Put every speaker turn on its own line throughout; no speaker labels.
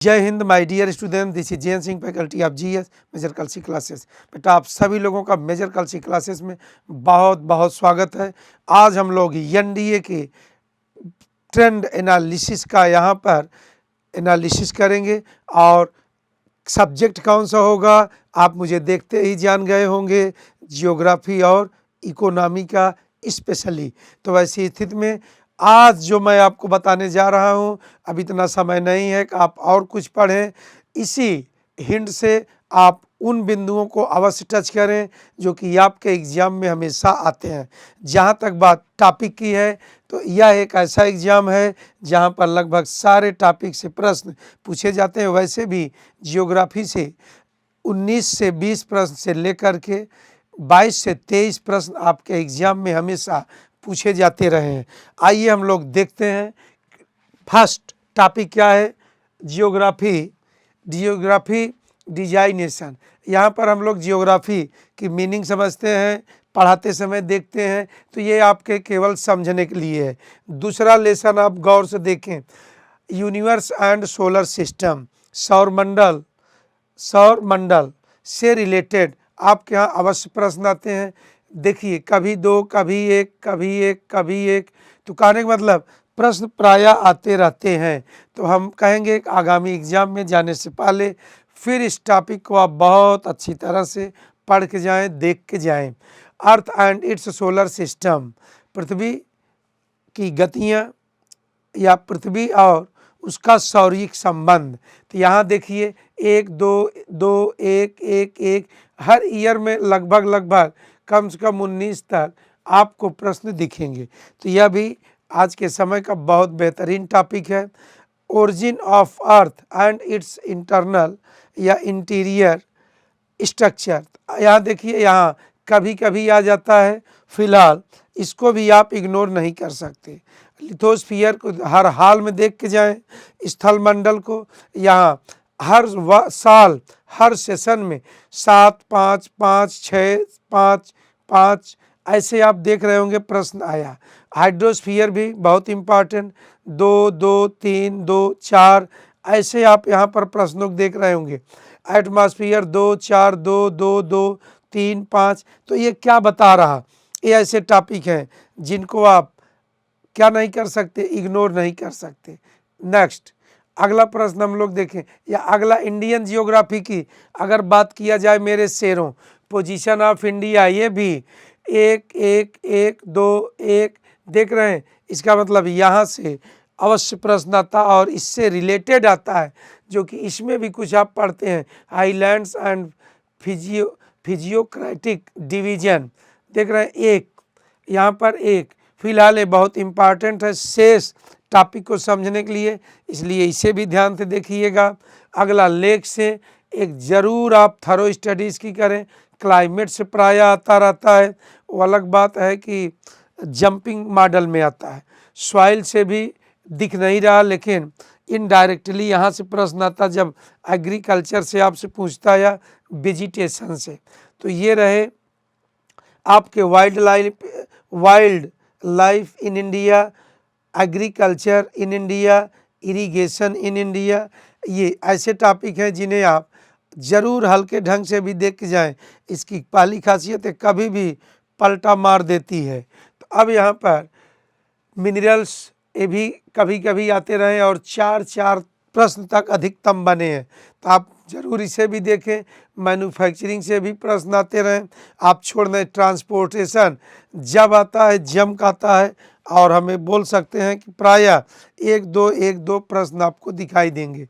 जय हिंद my dear student, this is Jain Singh, faculty of GS major Kalsi classes. बेटा आप सभी लोगों का मेजर कलसी क्लासेस में बहुत बहुत स्वागत है। आज हम लोग एनडीए के ट्रेंड एनालिसिस का यहाँ पर एनालिसिस करेंगे और सब्जेक्ट कौन सा होगा आप मुझे देखते ही जान गए होंगे, जियोग्राफी और इकोनॉमी का स्पेशली। तो वैसी स्थिति में आज जो मैं आपको बताने जा रहा हूँ, अब इतना समय नहीं है कि आप और कुछ पढ़ें। इसी हिंट से आप उन बिंदुओं को अवश्य टच करें जो कि आपके एग्ज़ाम में हमेशा आते हैं। जहाँ तक बात टॉपिक की है तो यह एक ऐसा एग्ज़ाम है जहाँ पर लगभग सारे टॉपिक से प्रश्न पूछे जाते हैं। वैसे भी जियोग्राफी से 19 से 20 प्रश्न से लेकर के 22 से 23 प्रश्न आपके एग्ज़ाम में हमेशा पूछे जाते रहे हैं। आइए हम लोग देखते हैं फर्स्ट टॉपिक क्या है। Geography designation. यहाँ पर हम लोग जियोग्राफी की मीनिंग समझते हैं, पढ़ाते समय देखते हैं, तो ये आपके केवल समझने के लिए है। दूसरा लेसन आप गौर से देखें, यूनिवर्स एंड सोलर सिस्टम, सौर मंडल से रिलेटेड आपके यहाँ अवश्य प्रश्न आते हैं। देखिए कभी दो, कभी एक, कभी एक, कभी एक, तो कहने का मतलब प्रश्न प्रायः आते रहते हैं। तो हम कहेंगे कि आगामी एग्जाम में जाने से पहले फिर इस टॉपिक को आप बहुत अच्छी तरह से पढ़ के जाएं, देख के जाएं। Earth and its solar system, पृथ्वी की गतियां या पृथ्वी और उसका सौरिक संबंध। तो यहाँ देखिए 1 2 2 1 1 1, हर ईयर में लगभग कम से कम 19 तक आपको प्रश्न दिखेंगे। तो यह भी आज के समय का बहुत बेहतरीन टॉपिक है। Origin of earth and it's internal या इंटीरियर स्ट्रक्चर, यहाँ देखिए यहाँ कभी कभी आ जाता है, फिलहाल इसको भी आप इग्नोर नहीं कर सकते। लिथोस्फीयर को हर हाल में देख के जाएं, स्थल मंडल को यहाँ हर साल हर सेशन में 7 5 5 6 5 5 ऐसे आप देख रहे होंगे प्रश्न आया। हाइड्रोस्फीयर भी बहुत इम्पॉर्टेंट, 2 2 3 2 4 ऐसे आप यहाँ पर प्रश्नों को देख रहे होंगे। एटमॉस्फेयर 2 4 2 2 2 3 5। तो ये क्या बता रहा, ये ऐसे टॉपिक हैं जिनको आप क्या नहीं कर सकते, इग्नोर नहीं कर सकते। नेक्स्ट अगला प्रश्न हम लोग देखें, या अगला इंडियन जियोग्राफी की अगर बात किया जाए मेरे शेरों, पोजीशन ऑफ इंडिया, ये भी 1 1 1 2 1 देख रहे हैं। इसका मतलब यहाँ से अवश्य प्रश्न आता और इससे रिलेटेड आता है, जो कि इसमें भी कुछ आप पढ़ते हैं। आइलैंड्स एंड फिजियोक्रेटिक डिवीजन देख रहे हैं, एक यहाँ पर एक, फिलहाल ये बहुत इम्पॉर्टेंट है शेष टॉपिक को समझने के लिए, इसलिए इसे भी ध्यान से देखिएगा। अगला लेक से एक ज़रूर आप थरो स्टडीज़ की करें, क्लाइमेट से प्रायः आता रहता है, वो अलग बात है कि जंपिंग मॉडल में आता है। सॉइल से भी दिख नहीं रहा, लेकिन इनडायरेक्टली यहाँ से प्रश्न आता जब एग्रीकल्चर से आपसे पूछता या वेजिटेशन से। तो ये रहे आपके wild life in India, agriculture in India, irrigation in India. ये ऐसे टॉपिक हैं जिन्हें आप ज़रूर हल्के ढंग से भी देख के जाएं। इसकी पहली खासियत है कभी भी पलटा मार देती है। तो अब यहाँ पर मिनरल्स ये भी कभी कभी आते रहे और 4 प्रश्न तक अधिकतम बने हैं, तो आप जरूर इसे भी देखें। मैन्युफैक्चरिंग से भी प्रश्न आते रहें, आप छोड़ दें। ट्रांसपोर्टेशन जब आता है जंक आता है, और हमें बोल सकते हैं कि प्रायः 1 2 प्रश्न आपको दिखाई देंगे।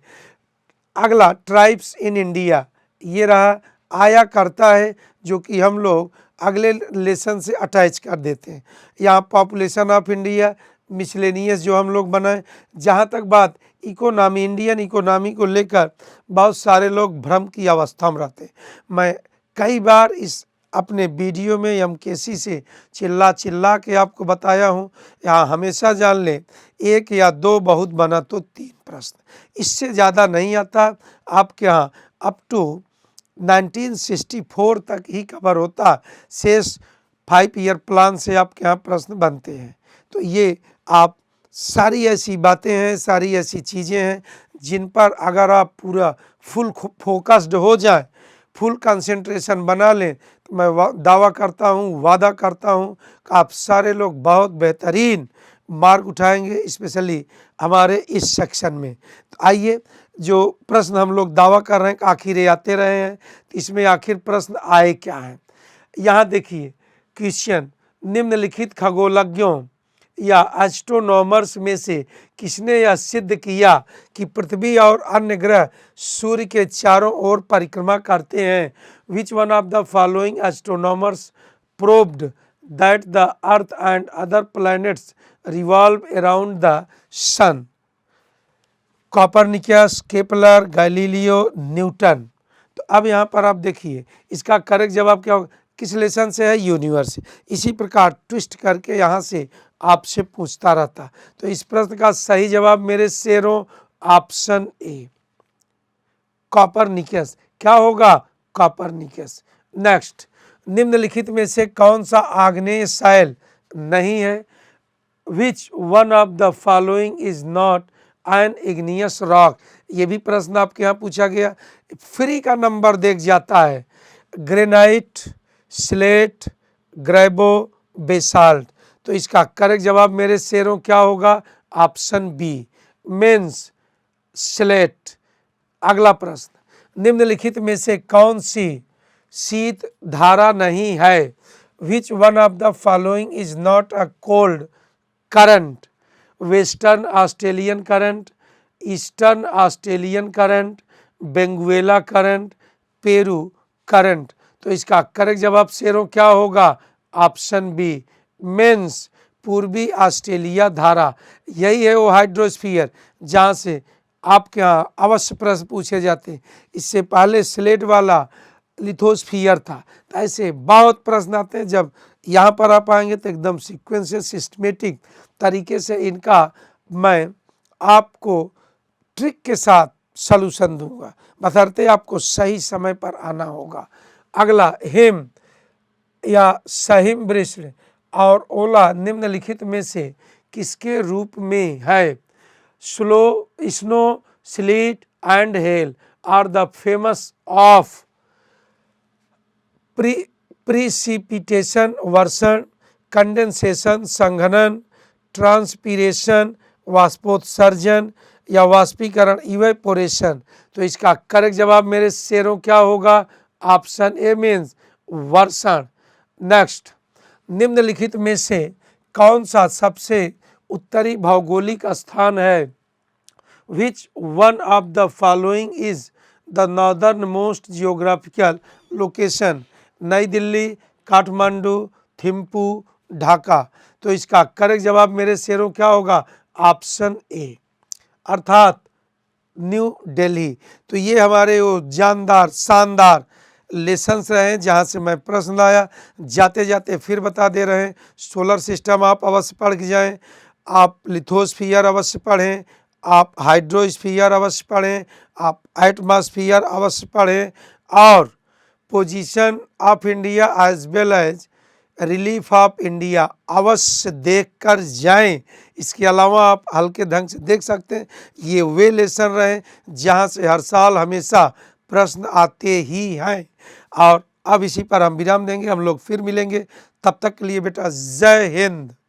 अगला ट्राइब्स इन इंडिया, ये रहा आया करता है, जो कि हम लोग अगले लेसन से अटैच कर देते हैं। यहाँ पॉपुलेशन ऑफ इंडिया, मिसलेनियस जो हम लोग बनाए। जहाँ तक बात इकोनॉमी, इंडियन इकोनॉमी को लेकर बहुत सारे लोग भ्रम की अवस्था में रहते हैं। मैं कई बार इस अपने वीडियो में एमकेसी से चिल्ला के आपको बताया हूँ। यहाँ हमेशा जान लें 1 या 2 बहुत बना तो 3 प्रश्न, इससे ज़्यादा नहीं आता। आपके यहाँ अप टू 1964 तक ही कवर होता, शेष 5 ईयर प्लान से आपके यहाँ प्रश्न बनते हैं। तो ये आप सारी ऐसी बातें हैं, सारी ऐसी चीज़ें हैं जिन पर अगर आप पूरा फुल फोकस्ड हो जाए, फुल कंसंट्रेशन बना लें, तो मैं दावा करता हूँ, वादा करता हूँ कि आप सारे लोग बहुत बेहतरीन मार्क उठाएंगे, स्पेशली हमारे इस सेक्शन में। तो आइए, जो प्रश्न हम लोग दावा कर रहे हैं कि आखिर ये आते रहे हैं, तो इसमें आखिर प्रश्न आए क्या हैं। यहाँ देखिए क्वेश्चन, निम्नलिखित खगोलज्ञों या एस्ट्रोनॉमर्स में से किसने यह सिद्ध किया कि पृथ्वी और अन्य ग्रह सूर्य के चारों ओर परिक्रमा करते हैं। Which one of the following astronomers proved that the earth and other planets revolve around the sun. Copernicus, Kepler, Galileo, Newton. तो अब यहाँ पर आप देखिए इसका करेक्ट जवाब क्या होगा, किस लेसन से है, यूनिवर्स। इसी प्रकार ट्विस्ट करके यहाँ से आपसे पूछता रहता। तो इस प्रश्न का सही जवाब मेरे शेरों ऑप्शन ए, कॉपरनिकस। क्या होगा, कॉपरनिकस। नेक्स्ट, निम्नलिखित में से कौन सा आग्नेय शैल नहीं है। विच one of the following is not an igneous rock. ये भी प्रश्न आपके यहाँ पूछा गया, फ्री का नंबर देख जाता है। ग्रेनाइट, स्लेट, ग्रेबो, बेसाल्ट। तो इसका करेक्ट जवाब मेरे शेरों क्या होगा, ऑप्शन बी, मेंस स्लेट। अगला प्रश्न, निम्नलिखित में से कौन सी शीत धारा नहीं है। विच one of the following is not a cold current. Western Australian current, eastern Australian current, Benguela current, Peru current. तो इसका करेक्ट जवाब शेरों क्या होगा, ऑप्शन बी, मेंस पूर्वी ऑस्ट्रेलिया धारा। यही है वो हाइड्रोस्फीयर जहाँ से आपके यहाँ अवश्य प्रश्न पूछे जाते हैं। इससे पहले स्लेट वाला लिथोस्फीयर था। तो ऐसे बहुत प्रश्न आते हैं, जब यहाँ पर आप आएंगे तो एकदम सीक्वेंस से सिस्टमेटिक तरीके से इनका मैं आपको ट्रिक के साथ सलूशन दूंगा, बशर्ते आपको सही समय पर आना होगा। अगला, हिम या सहिम वृष्ण और ओला निम्नलिखित में से किसके रूप में है। Snow, sleet and hail are the famous of precipitation, वर्षण, कंडेंसेशन, संघनन, ट्रांसपीरेशन, वाष्पोत्सर्जन या वाष्पीकरण, इवेपोरेशन। तो इसका करेक्ट जवाब मेरे शेरों क्या होगा, ऑप्शन ए मीन्स वर्षण। नेक्स्ट, निम्नलिखित में से कौन सा सबसे उत्तरी भौगोलिक स्थान है। विच one of the following is the northern most geographical location. नई दिल्ली, काठमांडू, थिम्पू, ढाका। तो इसका करेक्ट जवाब मेरे शेरों क्या होगा, ऑप्शन ए, अर्थात न्यू दिल्ली। तो ये हमारे वो जानदार शानदार लेसन्स रहे जहाँ से मैं प्रश्न लाया। जाते जाते फिर बता दे रहे हैं, सोलर सिस्टम आप अवश्य पढ़ के जाएँ, आप लिथोस्फीयर अवश्य पढ़ें, आप हाइड्रोस्फीयर अवश्य पढ़ें, आप एटमॉस्फेयर अवश्य पढ़ें, और position of India as well as relief of India अवश्य देख कर जाएँ। इसके अलावा आप हल्के ढंग से देख सकते हैं, ये वे लेसन रहे जहाँ से हर साल हमेशा प्रश्न आते ही हैं। और अब इसी पर हम विराम देंगे, हम लोग फिर मिलेंगे, तब तक के लिए बेटा जय हिंद।